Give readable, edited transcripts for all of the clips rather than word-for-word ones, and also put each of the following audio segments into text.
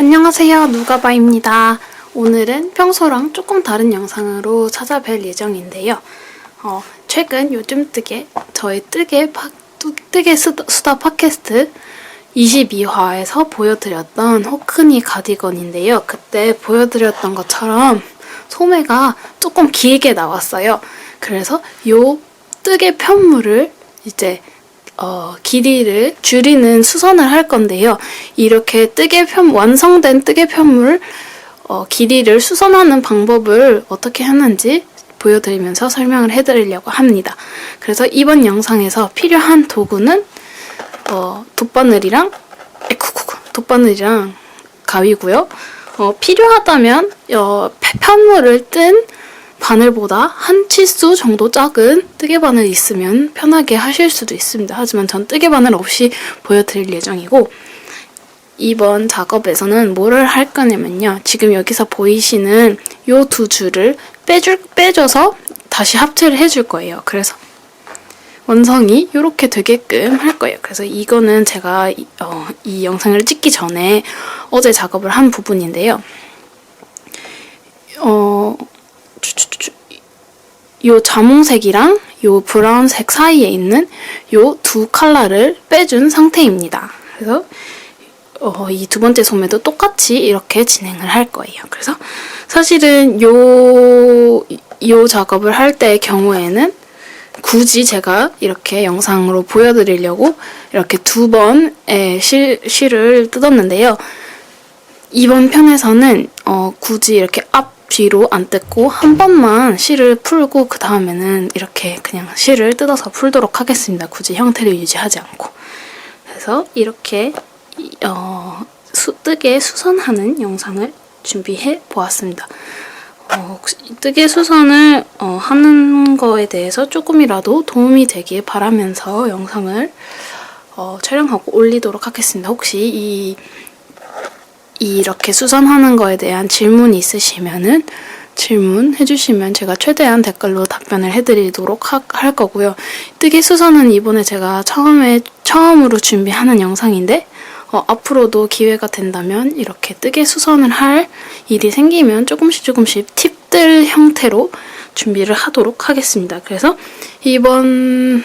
안녕하세요, 누가바입니다. 오늘은 평소랑 조금 다른 영상으로 찾아뵐 예정인데요. 최근 요즘 저의 뜨개 수다 팟캐스트 22화에서 보여드렸던 호크니 가디건인데요. 그때 보여드렸던 것처럼 소매가 조금 길게 나왔어요. 그래서 요 뜨개 편물을 이제 길이를 줄이는 수선을 할 건데요. 이렇게 완성된 뜨개 편물 길이를 수선하는 방법을 어떻게 하는지 보여드리면서 설명을 해드리려고 합니다. 그래서 이번 영상에서 필요한 도구는 돗바늘이랑 가위고요. 필요하다면 편물을 뜬 바늘보다 한 치수 정도 작은 뜨개 바늘 있으면 편하게 하실 수도 있습니다. 하지만 전 뜨개 바늘 없이 보여드릴 예정이고, 이번 작업에서는 뭐를 할 거냐면요. 지금 여기서 보이시는 요 두 줄을 빼줘서 다시 합체를 해줄 거예요. 그래서 원성이 이렇게 되게끔 할 거예요. 그래서 이거는 제가 이 영상을 찍기 전에 어제 작업을 한 부분인데요. 요 자몽색이랑 요 브라운색 사이에 있는 요 두 컬러를 빼준 상태입니다. 그래서 이 두 번째 소매도 똑같이 이렇게 진행을 할 거예요. 그래서 사실은 요 작업을 할 때의 경우에는 굳이 제가 이렇게 영상으로 보여드리려고 이렇게 두 번의 실을 뜯었는데요. 이번 편에서는 굳이 이렇게 뒤로 안 뜯고 한 번만 실을 풀고 그 다음에는 이렇게 그냥 실을 뜯어서 풀도록 하겠습니다. 굳이 형태를 유지하지 않고. 그래서 이렇게 뜨개 수선하는 영상을 준비해 보았습니다. 뜨개 수선을 하는 거에 대해서 조금이라도 도움이 되길 바라면서 영상을 촬영하고 올리도록 하겠습니다. 혹시 이렇게 수선하는 거에 대한 질문이 있으시면은 질문해주시면 제가 최대한 댓글로 답변을 해드리도록 할 거고요. 뜨개 수선은 이번에 제가 처음으로 준비하는 영상인데 앞으로도 기회가 된다면 이렇게 뜨개 수선을 할 일이 생기면 조금씩 팁들 형태로 준비를 하도록 하겠습니다. 그래서 이번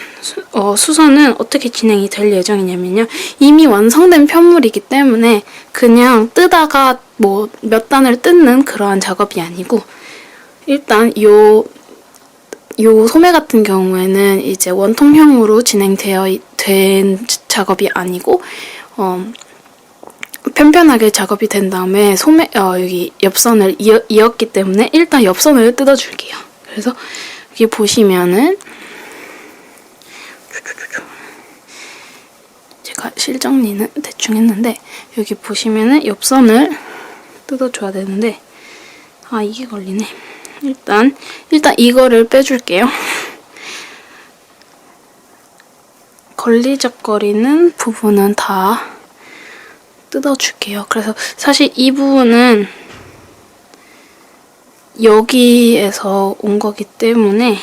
수선은 어떻게 진행이 될 예정이냐면요. 이미 완성된 편물이기 때문에 그냥 뜨다가 뭐 몇 단을 뜯는 그러한 작업이 아니고, 일단 요 소매 같은 경우에는 이제 원통형으로 된 작업이 아니고 편편하게 작업이 된 다음에 여기 옆선을 이었기 때문에 일단 옆선을 뜯어줄게요. 그래서 여기 보시면은 제가 실정리는 대충 했는데, 여기 보시면은 옆선을 뜯어줘야 되는데 이게 걸리네. 일단 이거를 빼줄게요. 걸리적거리는 부분은 다 뜯어줄게요. 그래서 사실 이 부분은 여기에서 온 거기 때문에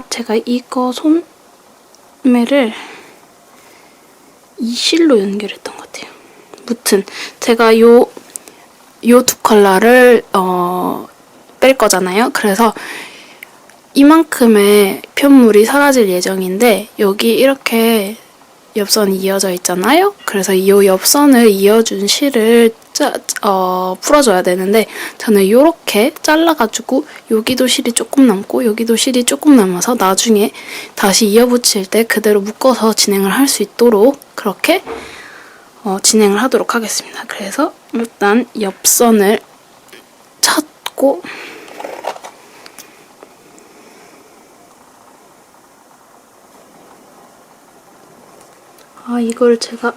제가 이거 소매를 이 실로 연결했던 것 같아요. 무튼 제가 요 두 컬러를 뺄 거잖아요. 그래서 이만큼의 편물이 사라질 예정인데, 여기 이렇게 옆선이 이어져 있잖아요. 그래서 이 옆선을 이어준 실을 풀어줘야 되는데, 저는 이렇게 잘라가지고 여기도 실이 조금 남고 여기도 실이 조금 남아서 나중에 다시 이어붙일 때 그대로 묶어서 진행을 할 수 있도록 그렇게 진행을 하도록 하겠습니다. 그래서 일단 옆선을 찾고 이걸 제가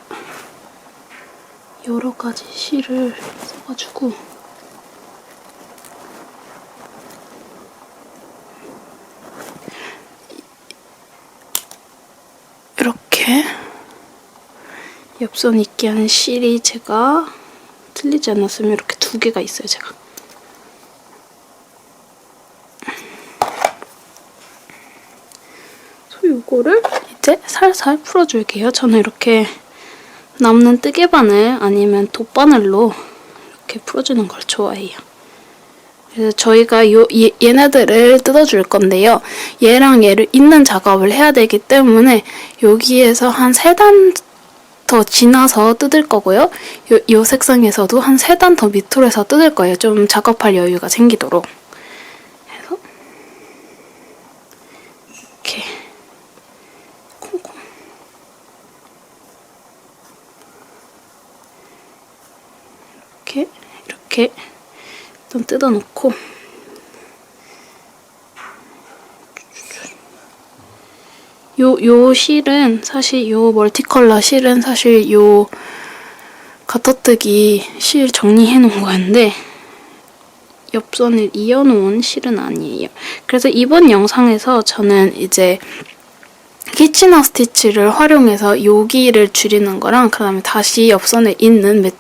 여러 가지 실을 써가지고 이렇게 옆선 있게 하는 실이 제가 틀리지 않았으면 이렇게 두 개가 있어요, 제가. 그래서 요거를 이제 살살 풀어줄게요. 저는 이렇게 남는 뜨개바늘 아니면 돗바늘로 이렇게 풀어주는 걸 좋아해요. 그래서 저희가 얘네들을 뜯어줄 건데요. 얘랑 얘를 잇는 작업을 해야 되기 때문에 여기에서 한 3단 더 지나서 뜯을 거고요. 요 색상에서도 한 3단 더 밑으로 해서 뜯을 거예요. 좀 작업할 여유가 생기도록. 해서 이렇게 콩콩 이렇게 좀 뜯어놓고 요 실은 사실 요 멀티컬러 실은 사실 요 가터뜨기 실 정리해 놓은 거였는데 옆선을 이어놓은 실은 아니에요. 그래서 이번 영상에서 저는 이제 키치너 스티치를 활용해서 여기를 줄이는 거랑 그 다음에 다시 옆선에 있는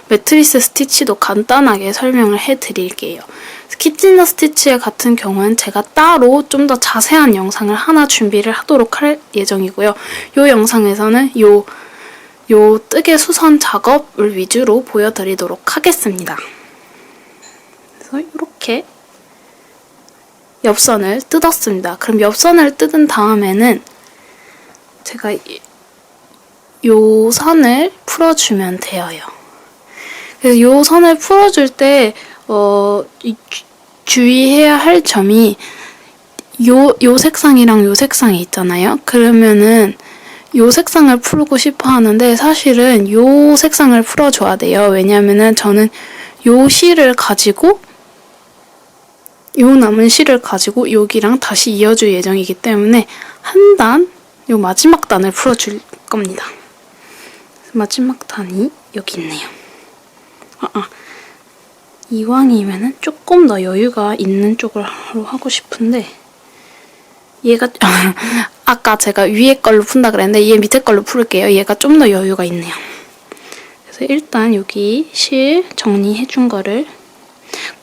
매트리스 스티치도 간단하게 설명을 해드릴게요. 키치너 스티치 같은 경우는 제가 따로 좀 더 자세한 영상을 하나 준비를 하도록 할 예정이고요. 이 영상에서는 요 뜨개 수선 작업을 위주로 보여드리도록 하겠습니다. 그래서 이렇게 옆선을 뜯었습니다. 그럼 옆선을 뜯은 다음에는 제가 요 선을 풀어주면 돼요. 그래서 요 선을 풀어줄 때 주의해야 할 점이 요 색상이랑 요 색상이 있잖아요. 그러면은 요 색상을 풀고 싶어 하는데 사실은 요 색상을 풀어줘야 돼요. 왜냐면은 저는 요 실을 가지고 요 남은 실을 가지고 여기랑 다시 이어줄 예정이기 때문에 한 단, 요 마지막 단을 풀어줄 겁니다. 마지막 단이 여기 있네요. 이왕이면은 조금 더 여유가 있는 쪽으로 하고 싶은데 얘가 아까 제가 위에 걸로 푼다 그랬는데 얘 밑에 걸로 풀을게요. 얘가 좀 더 여유가 있네요. 그래서 일단 여기 실 정리해준 거를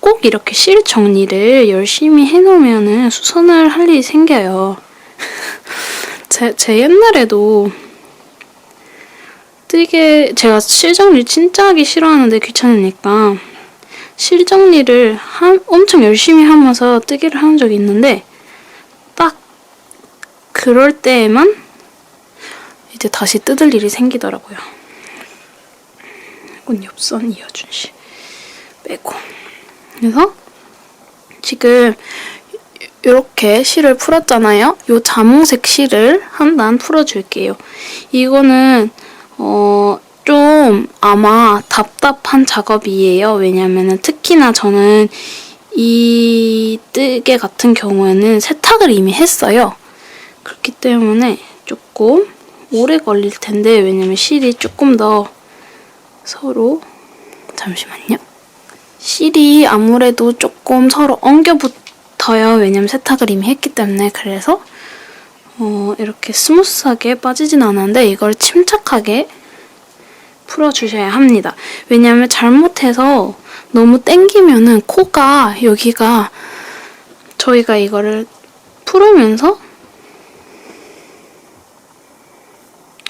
꼭 이렇게 실 정리를 열심히 해놓으면은 수선을 할 일이 생겨요. 제 옛날에도 제가 실 정리 진짜 하기 싫어하는데 귀찮으니까 실 정리를 엄청 열심히 하면서 뜨개를 하는 적이 있는데 딱 그럴 때에만 이제 다시 뜯을 일이 생기더라고요. 이건 옆선 이어준 실 빼고. 그래서 지금 이렇게 실을 풀었잖아요. 요 자몽색 실을 한 단 풀어줄게요. 이거는 좀 아마 답답한 작업이에요. 왜냐면은 특히나 저는 이 뜨개 같은 경우에는 세탁을 이미 했어요. 그렇기 때문에 조금 오래 걸릴 텐데 왜냐면 실이 조금 더 서로 잠시만요. 실이 아무래도 조금 서로 엉겨 붙어요. 왜냐면 세탁을 이미 했기 때문에. 그래서 이렇게 스무스하게 빠지진 않았는데 이걸 침착하게 풀어주셔야 합니다. 왜냐면 잘못해서 너무 당기면은 코가 여기가 저희가 이거를 풀으면서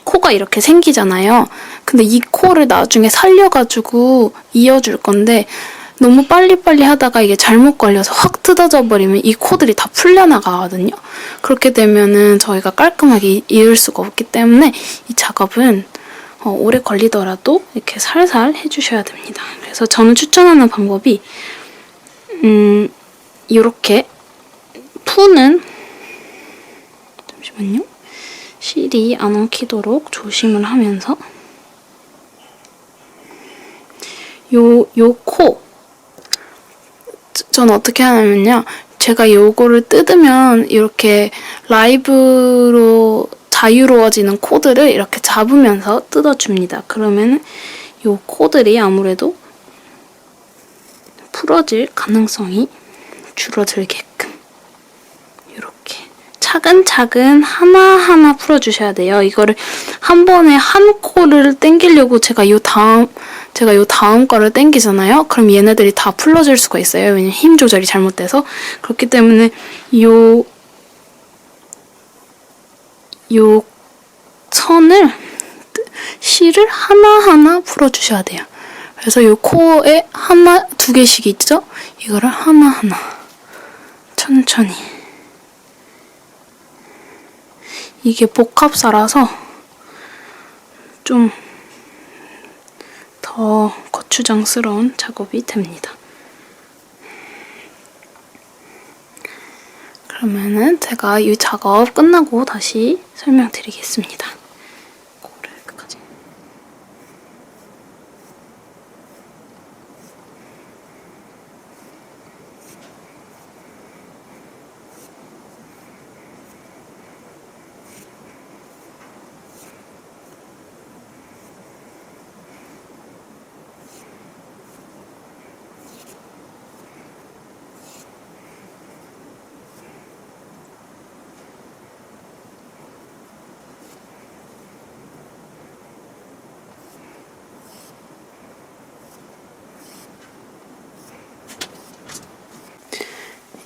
코가 이렇게 생기잖아요. 근데 이 코를 나중에 살려가지고 이어줄 건데 너무 빨리빨리 하다가 이게 잘못 걸려서 확 뜯어져 버리면 이 코들이 다 풀려나가거든요. 그렇게 되면은 저희가 깔끔하게 이을 수가 없기 때문에 이 작업은 오래 걸리더라도 이렇게 살살 해주셔야 됩니다. 그래서 저는 추천하는 방법이 이렇게 푸는 잠시만요. 실이 안 엉키도록 조심을 하면서 요 코 저는 어떻게 하냐면요. 제가 요거를 뜯으면 이렇게 라이브로 자유로워지는 코드를 이렇게 잡으면서 뜯어줍니다. 그러면 요 코들이 아무래도 풀어질 가능성이 줄어들게끔 이렇게 차근차근 하나하나 풀어주셔야 돼요. 이거를 한 번에 한 코를 당기려고 제가 요 다음 거를 당기잖아요. 그럼 얘네들이 다 풀러질 수가 있어요. 왜냐면 힘 조절이 잘못돼서. 그렇기 때문에 요 선을 실을 하나하나 풀어주셔야 돼요. 그래서 이 코에 하나, 두 개씩 있죠? 이거를 하나하나 천천히. 이게 복합사라서 좀 더 거추장스러운 작업이 됩니다. 그러면은 제가 이 작업 끝나고 다시 설명드리겠습니다. 코를 끝까지.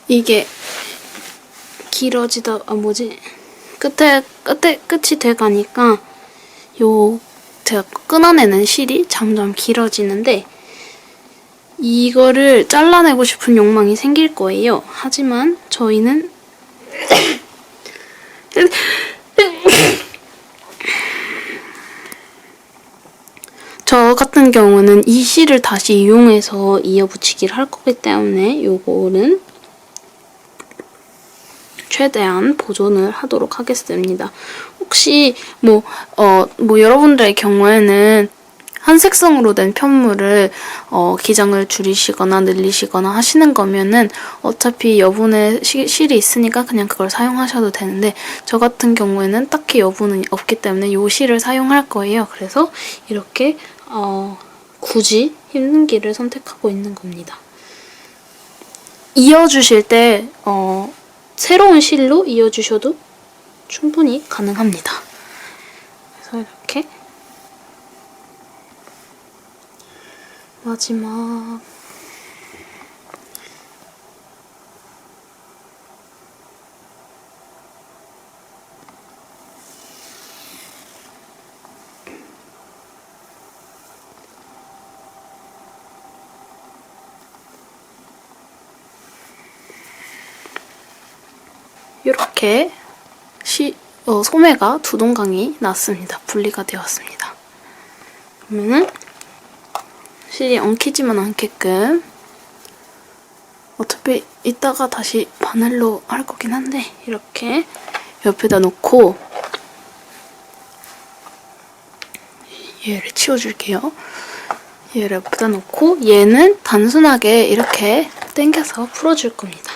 이게 길어지다, 끝이 돼가니까 제가 끊어내는 실이 점점 길어지는데 이거를 잘라내고 싶은 욕망이 생길 거예요. 하지만 저희는 저 같은 경우는 이 실을 다시 이용해서 이어붙이기를 할 거기 때문에 요거는 최대한 보존을 하도록 하겠습니다. 혹시 여러분들의 경우에는 한색성으로 된 편물을 기장을 줄이시거나 늘리시거나 하시는 거면은 어차피 여분의 실이 있으니까 그냥 그걸 사용하셔도 되는데 저 같은 경우에는 딱히 여분은 없기 때문에 이 실을 사용할 거예요. 그래서 이렇게 굳이 힘든 길을 선택하고 있는 겁니다. 이어주실 때 새로운 실로 이어주셔도 충분히 가능합니다. 그래서 이렇게 마지막 이렇게 소매가 두 동강이 났습니다. 분리가 되었습니다. 그러면은 실이 엉키지만 않게끔 어차피 이따가 다시 바늘로 할 거긴 한데 이렇게 옆에다 놓고 얘를 치워줄게요. 얘를 옆에다 놓고 얘는 단순하게 이렇게 당겨서 풀어줄 겁니다.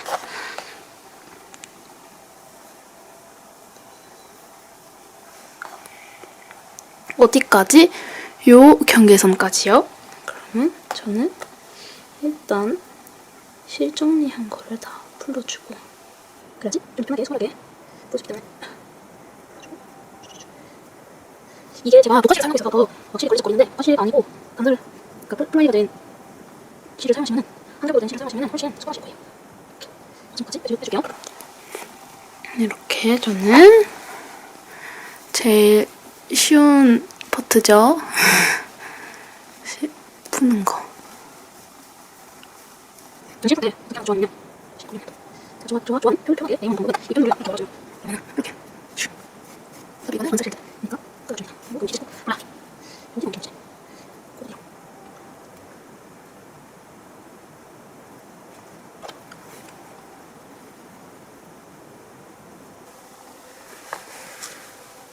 어디까지? 요 경계선까지요. 그러면 저는 일단 실 정리한 거를 다 풀어주고 그래야지 좀 편하게 손하게 풀어주기 때문에 이게 제가 녹화실을 사용하고 있어서 더 실이 걸리는데 녹화실이 아니고 단들 플라이가 된 실을 사용하시면 한글로 된 실을 사용하시면 훨씬 수월하실 거예요. 마지막까지 해줄게요. 이렇게 저는 제일 쉬운 파트죠. 푸는 거. 실 풀 때 어떻게 하면 좋아하냐면 좋아하는 편하게 네이만 방법은 이 편물을 좋아가지고 그러면 이렇게 슉. 그래서 이거는 완사실 때니까 뜯어줍니다. 그리고 여기 씻고 올라가기. 여기 넘김치. 그대로.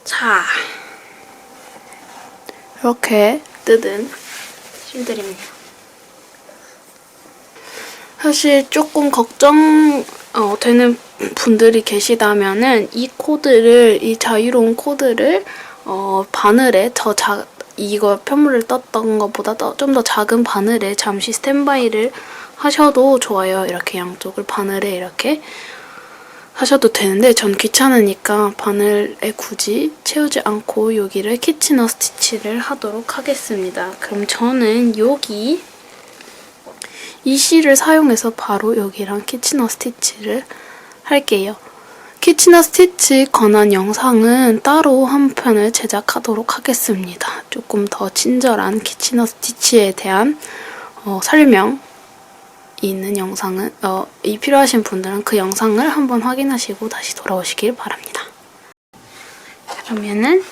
자, 이렇게 뜯은 실들입니다. 사실 조금 걱정되는 분들이 계시다면은 이 자유로운 코드를 바늘에 이거 편물을 떴던 것보다 좀 더 작은 바늘에 잠시 스탠바이를 하셔도 좋아요. 이렇게 양쪽을 바늘에 이렇게 하셔도 되는데 전 귀찮으니까 바늘에 굳이 채우지 않고 여기를 키치너 스티치를 하도록 하겠습니다. 그럼 저는 여기 이 실을 사용해서 바로 여기랑 키치너 스티치를 할게요. 키치나 스티치 관한 영상은 따로 한 편을 제작하도록 하겠습니다. 조금 더 친절한 키치나 스티치에 대한 설명이 있는 영상은 이 필요하신 분들은 그 영상을 한번 확인하시고 다시 돌아오시길 바랍니다. 그러면은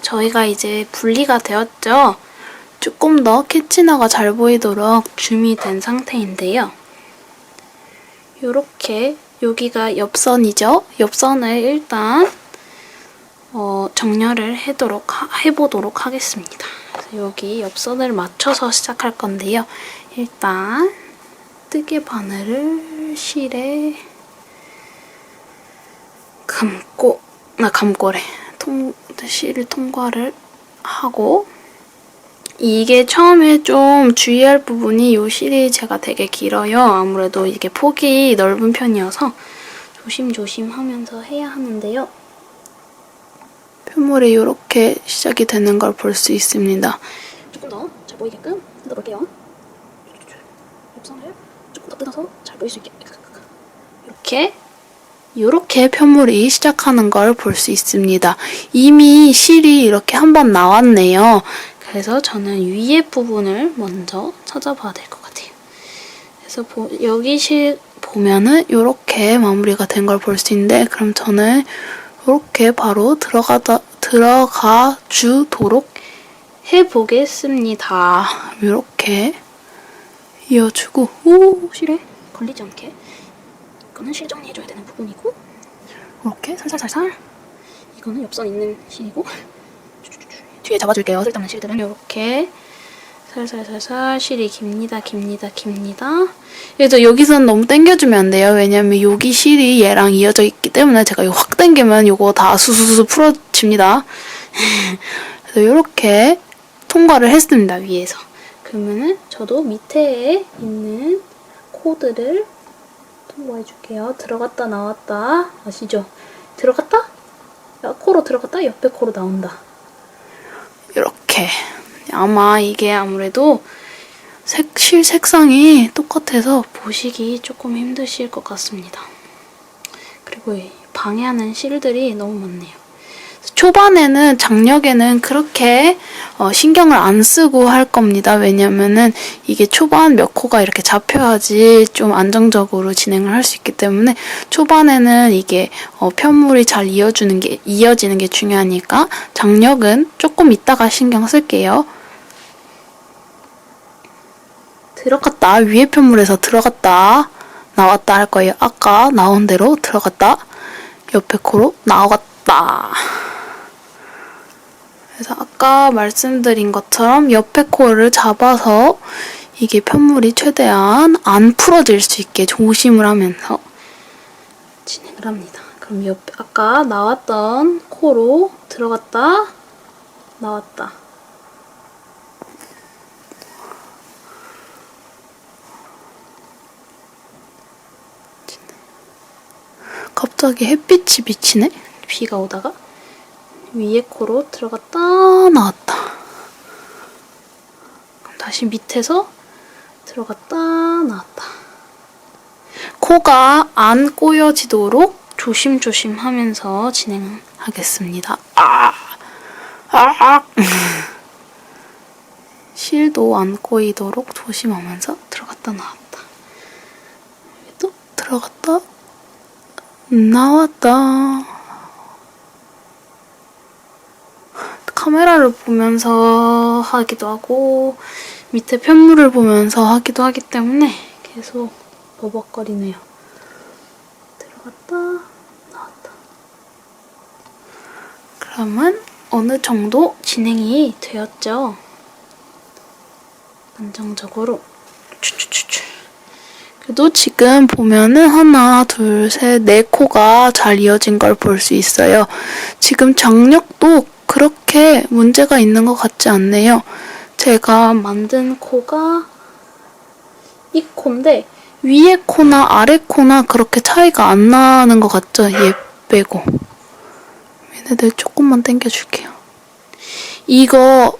저희가 이제 분리가 되었죠? 조금 더 키치나가 잘 보이도록 줌이 된 상태인데요. 요렇게 여기가 옆선이죠? 옆선을 일단 정렬을 해보도록 하겠습니다. 그래서 여기 옆선을 맞춰서 시작할 건데요. 일단 뜨개 바늘을 실에 실을 통과를 하고, 이게 처음에 좀 주의할 부분이 이 실이 제가 되게 길어요. 아무래도 이게 폭이 넓은 편이어서 조심조심 하면서 해야 하는데요. 편물이 이렇게 시작이 되는 걸 볼 수 있습니다. 조금 더 잘 보이게끔 뜯어볼게요. 옆선을 조금 더 뜯어서 잘 보일 수 있게 이렇게 편물이 시작하는 걸 볼 수 있습니다. 이미 실이 이렇게 한번 나왔네요. 그래서 저는 위에 부분을 먼저 찾아봐야 될 것 같아요. 그래서 여기 실 보면은 이렇게 마무리가 된 걸 볼 수 있는데, 그럼 저는 이렇게 바로 들어가 주도록 해보겠습니다. 이렇게 이어주고, 실에 걸리지 않게. 이거는 실 정리해줘야 되는 부분이고, 이렇게 살살살살. 이거는 옆선 있는 실이고, 뒤에 잡아줄게요. 쓸데없는 실들은 이렇게 살살살살. 실이 깁니다. 그래서 여기서는 너무 당겨주면 안 돼요. 왜냐면 여기 실이 얘랑 이어져 있기 때문에 제가 이거 확 당기면 이거 다 수수수 풀어집니다. 그래서 이렇게 통과를 했습니다. 위에서. 그러면은 저도 밑에 있는 코드를 통과해줄게요. 들어갔다 나왔다. 아시죠? 들어갔다? 코로 들어갔다. 옆에 코로 나온다. 이렇게. 아마 이게 아무래도 실 색상이 똑같아서 보시기 조금 힘드실 것 같습니다. 그리고 방해하는 실들이 너무 많네요. 초반에는 장력에는 그렇게 신경을 안 쓰고 할 겁니다. 왜냐면은 이게 초반 몇 코가 이렇게 잡혀야지 좀 안정적으로 진행을 할 수 있기 때문에 초반에는 이게 편물이 잘 이어지는 게 중요하니까 장력은 조금 이따가 신경 쓸게요. 들어갔다. 위에 편물에서 들어갔다. 나왔다 할 거예요. 아까 나온 대로 들어갔다. 옆에 코로 나왔다. 그래서 아까 말씀드린 것처럼 옆에 코를 잡아서 이게 편물이 최대한 안 풀어질 수 있게 조심을 하면서 진행을 합니다. 그럼 옆에 아까 나왔던 코로 들어갔다, 나왔다. 갑자기 햇빛이 비치네? 비가 오다가. 위에 코로 들어갔다 나왔다. 그럼 다시 밑에서 들어갔다 나왔다. 코가 안 꼬여지도록 조심조심 하면서 진행하겠습니다. 실도 안 꼬이도록 조심하면서 들어갔다 나왔다. 또 들어갔다 나왔다. 카메라를 보면서 하기도 하고 밑에 편물을 보면서 하기도 하기 때문에 계속 버벅거리네요. 들어갔다 나왔다. 그러면 어느 정도 진행이 되었죠? 안정적으로. 그래도 지금 보면은 하나, 둘, 셋, 네 코가 잘 이어진 걸 볼 수 있어요. 지금 장력도 그렇게 문제가 있는 것 같지 않네요. 제가 만든 코가 이 코인데 위에 코나 아래 코나 그렇게 차이가 안 나는 것 같죠? 얘 빼고. 얘네들 조금만 당겨줄게요. 이거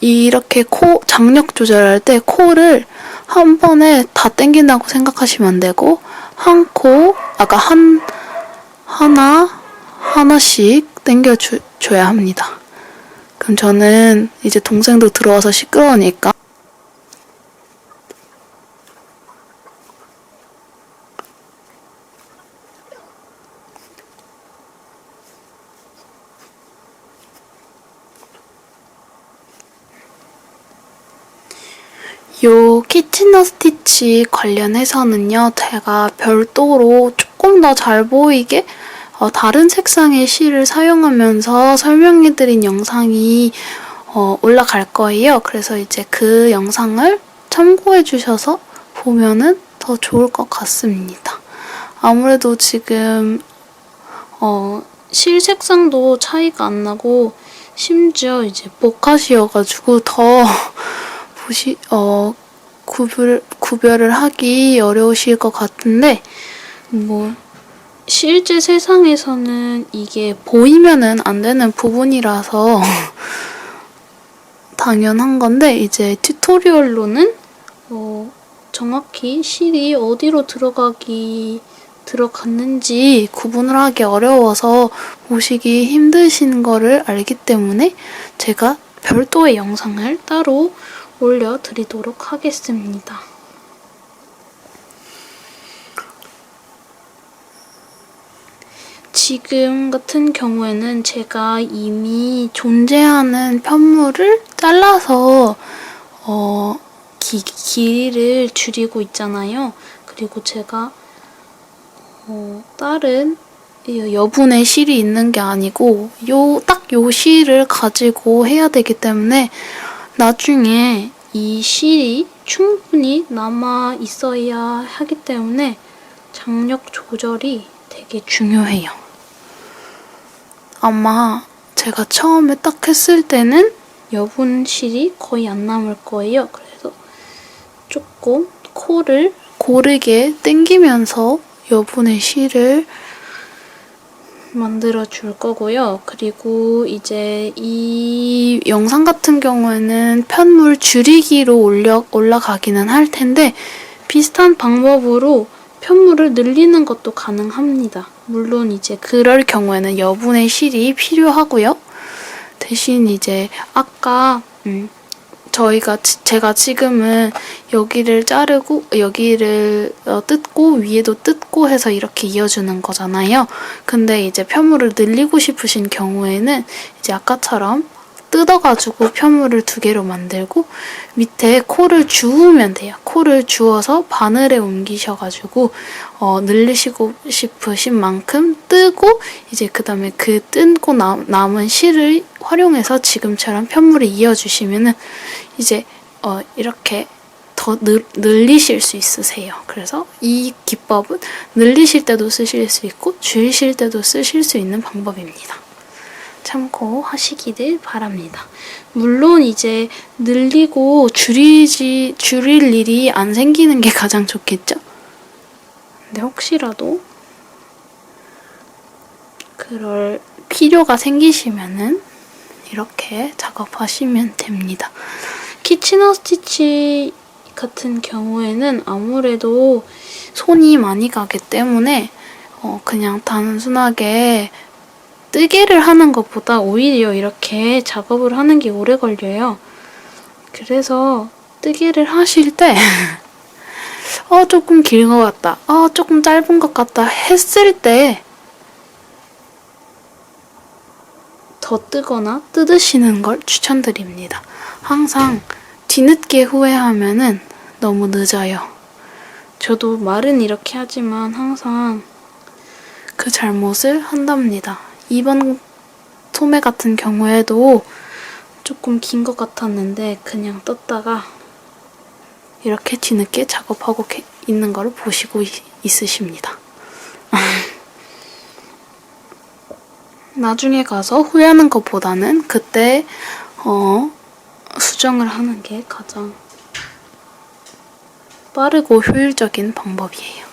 이렇게 코 장력 조절할 때 코를 한 번에 다 당긴다고 생각하시면 안 되고 한 하나씩 당겨줘야 합니다. 그럼 저는 이제 동생도 들어와서 시끄러우니까 요 키치너 스티치 관련해서는요, 제가 별도로 조금 더 잘 보이게 다른 색상의 실을 사용하면서 설명해드린 영상이 올라갈 거예요. 그래서 이제 그 영상을 참고해주셔서 보면은 더 좋을 것 같습니다. 아무래도 지금 실 색상도 차이가 안 나고 심지어 이제 보카시여가지고 더 구별을 하기 어려우실 것 같은데, 뭐 실제 세상에서는 이게 보이면은 안 되는 부분이라서 당연한 건데, 이제 튜토리얼로는 정확히 실이 어디로 들어갔는지 구분을 하기 어려워서 보시기 힘드신 거를 알기 때문에 제가 별도의 영상을 따로 올려드리도록 하겠습니다. 지금 같은 경우에는 제가 이미 존재하는 편물을 잘라서 길이를 줄이고 있잖아요. 그리고 제가 다른 여분의 실이 있는 게 아니고 딱 요 실을 가지고 해야 되기 때문에 나중에 이 실이 충분히 남아 있어야 하기 때문에 장력 조절이 되게 중요해요. 아마 제가 처음에 딱 했을 때는 여분 실이 거의 안 남을 거예요. 그래서 조금 코를 고르게 당기면서 여분의 실을 만들어 줄 거고요. 그리고 이제 이 영상 같은 경우에는 편물 줄이기로 올라가기는 할 텐데 비슷한 방법으로 편물을 늘리는 것도 가능합니다. 물론 이제 그럴 경우에는 여분의 실이 필요하고요. 대신 이제 아까 제가 지금은 여기를 자르고 여기를 뜯고 위에도 뜯고 해서 이렇게 이어주는 거잖아요. 근데 이제 편물을 늘리고 싶으신 경우에는 이제 아까처럼 뜯어가지고 편물을 2개로 만들고 밑에 코를 주우면 돼요. 코를 주워서 바늘에 옮기셔가지고 늘리시고 싶으신 만큼 뜨고 이제 그 다음에 그 뜯고 남은 실을 활용해서 지금처럼 편물을 이어주시면은 이제 이렇게 더 늘리실 수 있으세요. 그래서 이 기법은 늘리실 때도 쓰실 수 있고 줄이실 때도 쓰실 수 있는 방법입니다. 참고하시기를 바랍니다. 물론 이제 늘리고 줄일 일이 안 생기는 게 가장 좋겠죠? 근데 혹시라도 그럴 필요가 생기시면은 이렇게 작업하시면 됩니다. 키치너 스티치 같은 경우에는 아무래도 손이 많이 가기 때문에 그냥 단순하게 뜨개를 하는 것보다 오히려 이렇게 작업을 하는 게 오래 걸려요. 그래서 뜨개를 하실 때 조금 긴 것 같다, 조금 짧은 것 같다 했을 때 더 뜨거나 뜯으시는 걸 추천드립니다. 항상 뒤늦게 후회하면은 너무 늦어요. 저도 말은 이렇게 하지만 항상 그 잘못을 한답니다. 이번 소매 같은 경우에도 조금 긴 것 같았는데 그냥 떴다가 이렇게 뒤늦게 작업하고 있는 걸 보시고 있으십니다. 나중에 가서 후회하는 것보다는 그때 수정을 하는 게 가장 빠르고 효율적인 방법이에요.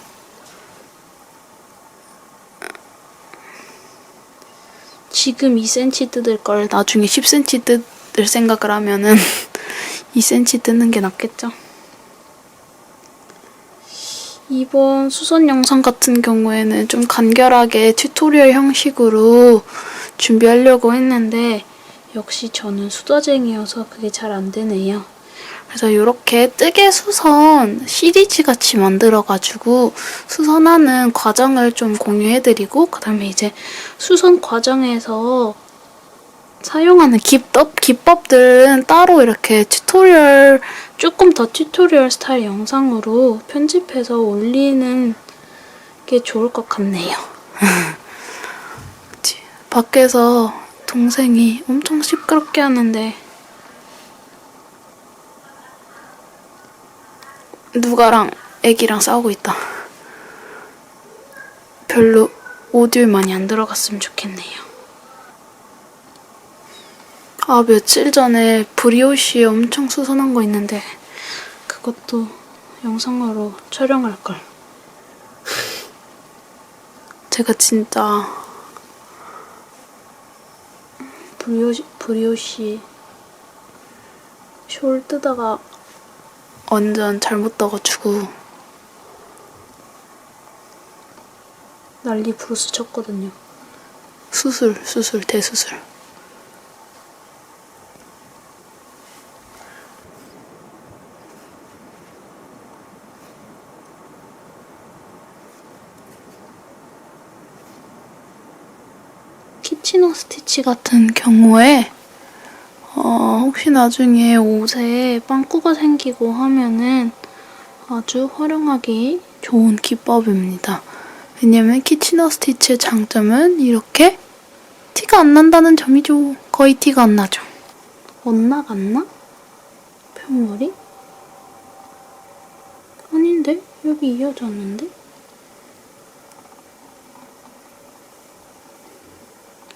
지금 2cm 뜯을 걸 나중에 10cm 뜯을 생각을 하면은 2cm 뜯는 게 낫겠죠? 이번 수선 영상 같은 경우에는 좀 간결하게 튜토리얼 형식으로 준비하려고 했는데 역시 저는 수다쟁이여서 그게 잘 안 되네요. 그래서 이렇게 뜨개 수선 시리즈 같이 만들어가지고 수선하는 과정을 좀 공유해드리고 그다음에 이제 수선 과정에서 사용하는 기법들은 따로 이렇게 튜토리얼 조금 더 튜토리얼 스타일 영상으로 편집해서 올리는 게 좋을 것 같네요. 밖에서 동생이 엄청 시끄럽게 하는데 누가랑 애기랑 싸우고 있다. 별로 오디오에 많이 안 들어갔으면 좋겠네요. 아, 며칠 전에 브리오시 엄청 수선한 거 있는데 그것도 영상으로 촬영할 걸. 제가 진짜 브리오시 숄 뜨다가 완전 잘못 떠가지고 난리 브루스 쳤거든요. 대수술. 키치너 스티치 같은 경우에 혹시 나중에 옷에 빵꾸가 생기고 하면은 아주 활용하기 좋은 기법입니다. 왜냐면 키치너 스티치의 장점은 이렇게 티가 안 난다는 점이죠. 거의 티가 안 나죠. 엇나갔나? 편머리? 아닌데? 여기 이어졌는데?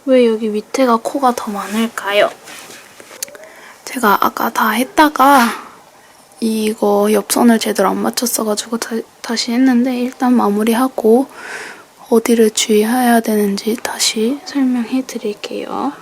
왜 여기 밑에가 코가 더 많을까요? 제가 아까 다 했다가 이거 옆선을 제대로 안 맞췄어가지고 다시 했는데 일단 마무리하고 어디를 주의해야 되는지 다시 설명해 드릴게요.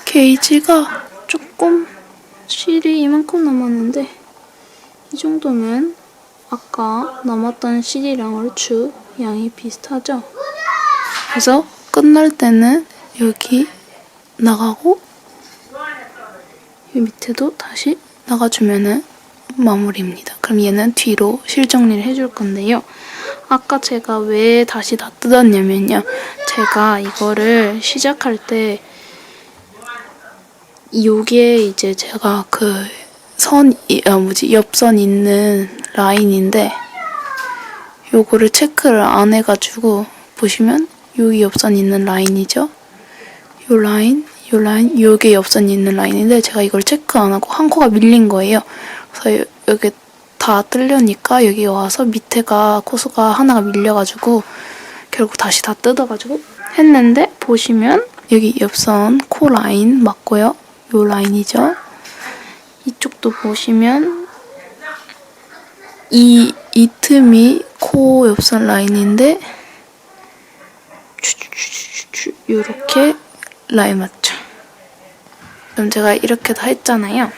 게이지가 조금 실이 이만큼 남았는데 이 정도면 아까 남았던 실이랑 얼추 양이 비슷하죠? 그래서 끝날 때는 여기 나가고 이 밑에도 다시 나가주면은 마무리입니다. 그럼 얘는 뒤로 실 정리를 해줄 건데요. 아까 제가 왜 다시 다 뜯었냐면요. 제가 이거를 시작할 때 요게 이제 제가 그 옆선 있는 라인인데 요거를 체크를 안 해가지고 보시면 여기 옆선 있는 라인이죠? 요 라인, 요게 옆선 있는 라인인데 제가 이걸 체크 안 하고 한 코가 밀린 거예요. 그래서 여기 다 뜰려니까 여기 와서 밑에가 코수가 하나가 밀려가지고 결국 다시 다 뜯어가지고 했는데 보시면 여기 옆선 코 라인 맞고요. 요 라인이죠. 이쪽도 보시면 이 틈이 코 옆선 라인인데 요렇게 라인 맞죠. 그럼 제가 이렇게 다 했잖아요.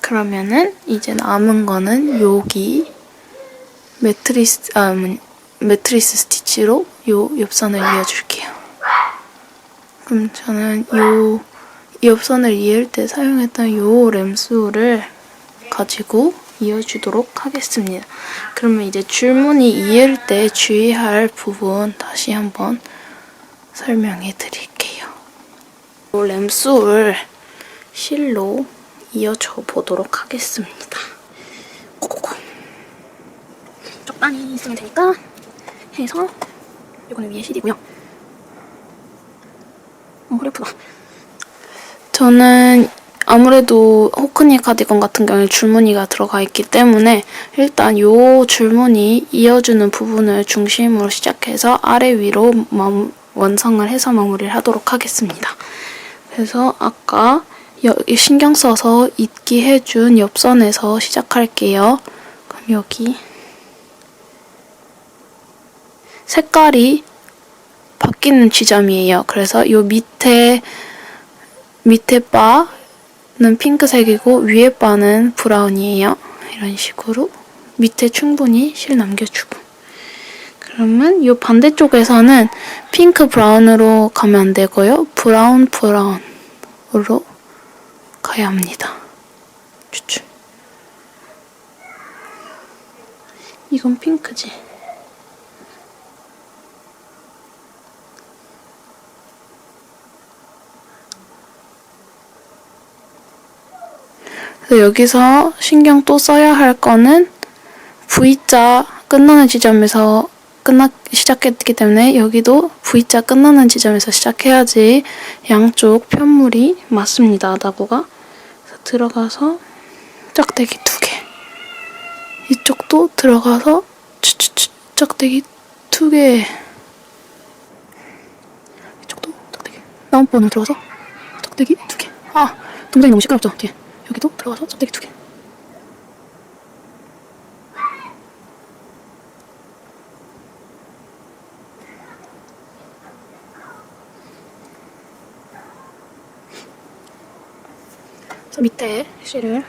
그러면은 이제 남은 거는 여기 매트리스 스티치로 요 옆선을 이어줄게요. 그럼 저는 이 옆선을 이을 때 사용했던 요 램수를 가지고 이어주도록 하겠습니다. 그러면 이제 줄무늬 이을 때 주의할 부분 다시 한번 설명해 드릴게요. 이 램수를 실로 이어줘 보도록 하겠습니다. 고고고. 적당히 있으면 되니까 해서 이거는 위에 실이고요. 허리 아프다. 저는 아무래도 호크니 카디건 같은 경우에 줄무늬가 들어가 있기 때문에 일단 요 줄무늬 이어주는 부분을 중심으로 시작해서 아래 위로 완성을 해서 마무리를 하도록 하겠습니다. 그래서 아까 신경 써서 잊게 해준 옆선에서 시작할게요. 그럼 여기 색깔이 바뀌는 지점이에요. 그래서 이 밑에 바는 핑크색이고 위에 바는 브라운이에요. 이런 식으로 밑에 충분히 실 남겨주고, 그러면 이 반대쪽에서는 핑크 브라운으로 가면 안 되고요. 브라운으로 가야 합니다. 추출. 이건 핑크지. 그래서 여기서 신경 또 써야 할 거는 V자 끝나는 지점에서 시작했기 때문에 여기도 V자 끝나는 지점에서 시작해야지 양쪽 편물이 맞습니다. 나구가. 그래서 들어가서 짝대기 2개. 이쪽도 들어가서 짝대기 2개. 이쪽도 짝대기. 다음번으로 들어가서 짝대기 2개. 아, 동작이 너무 시끄럽죠? 뒤에. 여기도 들어가서 짝대기 2개. 그래서 밑에 실을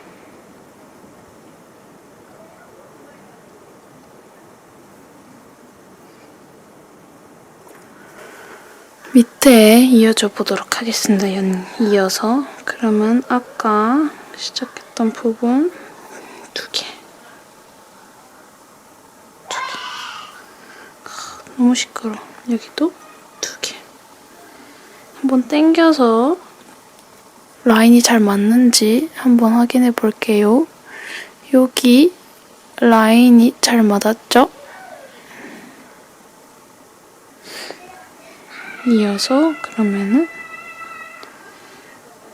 밑에 이어줘 보도록 하겠습니다. 이어서. 그러면 아까 시작했던 부분 2개. 너무 시끄러워. 여기도 2개. 한번 당겨서 라인이 잘 맞는지 한번 확인해 볼게요. 여기 라인이 잘 맞았죠? 이어서 그러면은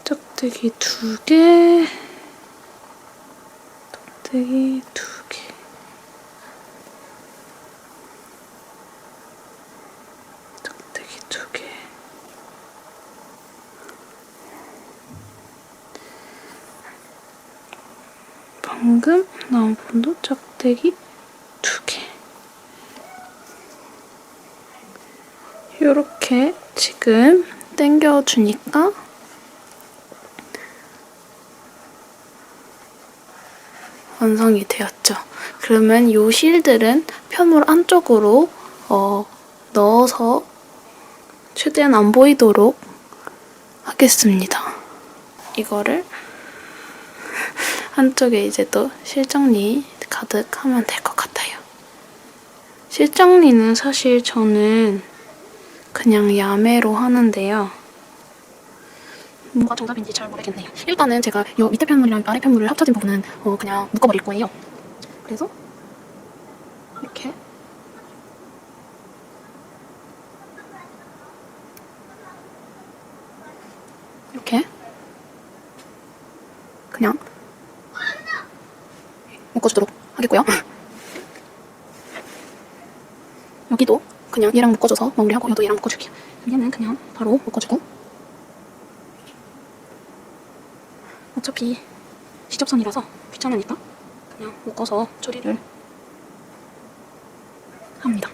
짝대기 2개, 짝대기 2개, 짝대기 2개. 방금 나온 부분도 짝대기 2개. 요렇게 지금 당겨주니까 완성이 되었죠. 그러면 요 실들은 편물 안쪽으로 넣어서 최대한 안 보이도록 하겠습니다. 이거를 한쪽에 이제 또 실정리 가득 하면 될 것 같아요. 실정리는 사실 저는 그냥 야매로 하는데요. 뭐가 정답인지 잘 모르겠네요. 일단은 제가 이 밑에 편물이랑 아래 편물을 합쳐진 부분은 그냥 묶어버릴 거예요. 그래서 이렇게 그냥 묶어주도록 하겠고요. 여기도 그냥 얘랑 묶어줘서 마무리하고 여기도 얘랑 묶어줄게요. 얘는 그냥 바로 묶어주고, 어차피 시접선이라서 귀찮으니까 그냥 묶어서 처리를 합니다.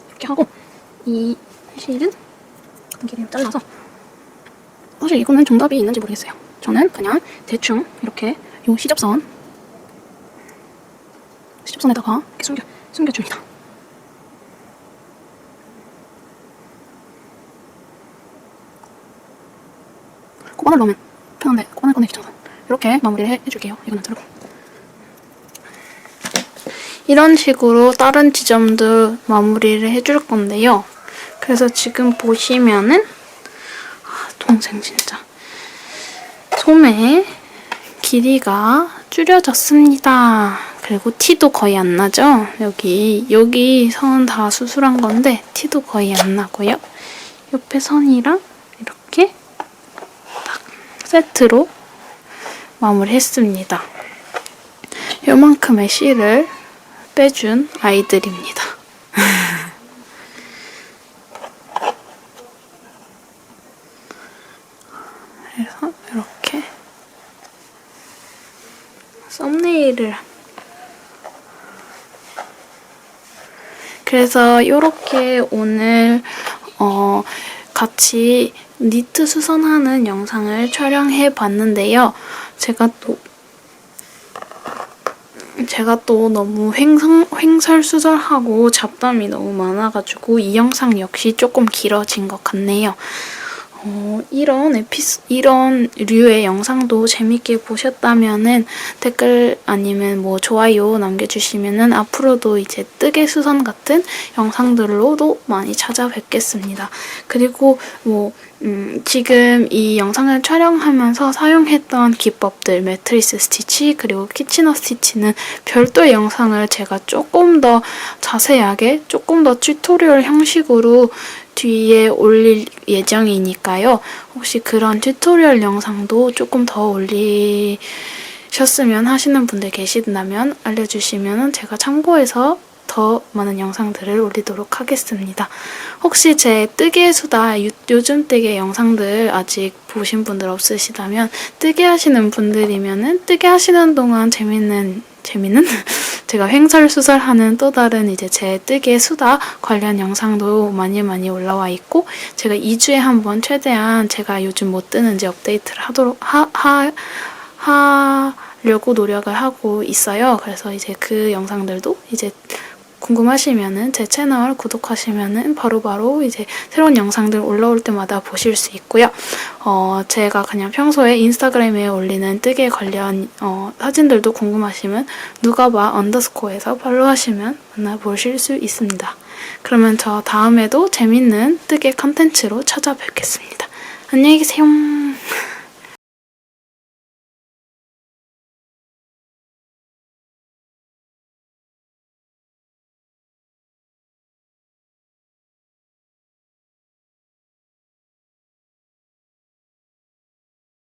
이렇게 하고 이 실은 같은 길이로 잘라서, 사실 이거는 정답이 있는지 모르겠어요. 저는 그냥 대충 이렇게 요 시접선에다가 이렇게 숨겨줍니다. 꼬마를 넣으면 편한데 꼬마를 꺼내기 귀찮아서 이렇게 마무리를 해줄게요. 이거는 자르고. 이런 식으로 다른 지점도 마무리를 해줄 건데요. 그래서 지금 보시면은 동생 진짜 소매 길이가 줄여졌습니다. 그리고 티도 거의 안 나죠? 여기 선 다 수술한 건데 티도 거의 안 나고요. 옆에 선이랑 이렇게 딱 세트로 마무리했습니다. 요만큼의 실을 빼준 아이들입니다. 그래서 이렇게 오늘 같이 니트 수선하는 영상을 촬영해 봤는데요. 제가 또 너무 횡설수설하고 잡담이 너무 많아가지고 이 영상 역시 조금 길어진 것 같네요. 이런 류의 영상도 재밌게 보셨다면은 댓글 아니면 뭐 좋아요 남겨주시면은 앞으로도 이제 뜨개 수선 같은 영상들로도 많이 찾아뵙겠습니다. 그리고 지금 이 영상을 촬영하면서 사용했던 기법들, 매트리스 스티치, 그리고 키치너 스티치는 별도의 영상을 제가 조금 더 자세하게, 조금 더 튜토리얼 형식으로 뒤에 올릴 예정이니까요. 혹시 그런 튜토리얼 영상도 조금 더 올리셨으면 하시는 분들 계신다면 알려주시면 제가 참고해서 더 많은 영상들을 올리도록 하겠습니다. 혹시 제 뜨개 수다 요즘 뜨개 영상들 아직 보신 분들 없으시다면 뜨개 하시는 분들이면은 뜨개 하시는 동안 재밌는 제가 횡설수설하는 또 다른 이제 제 뜨개 수다 관련 영상도 많이 올라와 있고, 제가 2주에 한 번 최대한 제가 요즘 뭐 뜨는지 업데이트를 하려고 노력을 하고 있어요. 그래서 이제 그 영상들도 이제 궁금하시면은 제 채널 구독하시면은 바로바로 이제 새로운 영상들 올라올 때마다 보실 수 있고요. 제가 그냥 평소에 인스타그램에 올리는 뜨개 관련 사진들도 궁금하시면 누가봐 _에서 팔로우하시면 만나보실 수 있습니다. 그러면 저 다음에도 재밌는 뜨개 컨텐츠로 찾아뵙겠습니다. 안녕히 계세요.